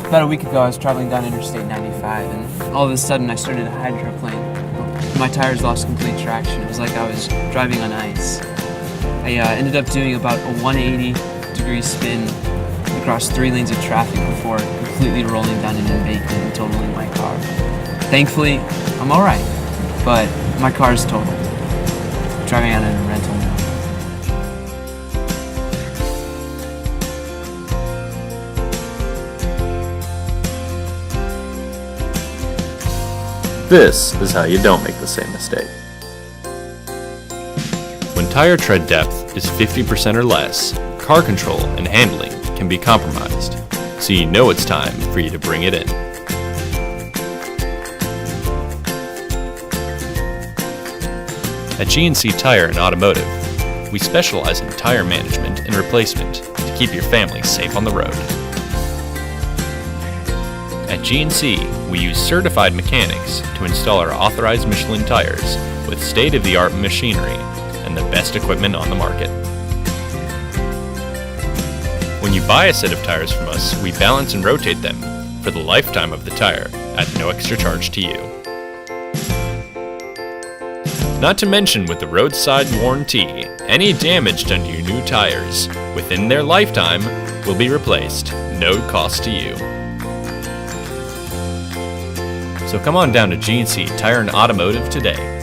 About a week ago, I was traveling down Interstate 95, and all of a sudden I started a hydroplane. My tires lost complete traction. It was like I was driving on ice. I ended up doing about a 180-degree spin across 3 lanes of traffic before completely rolling down an embankment and totaling my car. Thankfully, I'm alright, but my car's totaled. I'm driving out in a rental now. This is how you don't make the same mistake. When tire tread depth is 50% or less, car control and handling can be compromised, so you know it's time for you to bring it in. At GNC Tire and Automotive, we specialize in tire management and replacement to keep your family safe on the road. At GNC, we use certified mechanics to install our authorized Michelin tires with state-of-the-art machinery and the best equipment on the market. When you buy a set of tires from us, we balance and rotate them for the lifetime of the tire at no extra charge to you. Not to mention, with the roadside warranty, any damage done to your new tires within their lifetime will be replaced, no cost to you. So come on down to GNC Tire and Automotive today.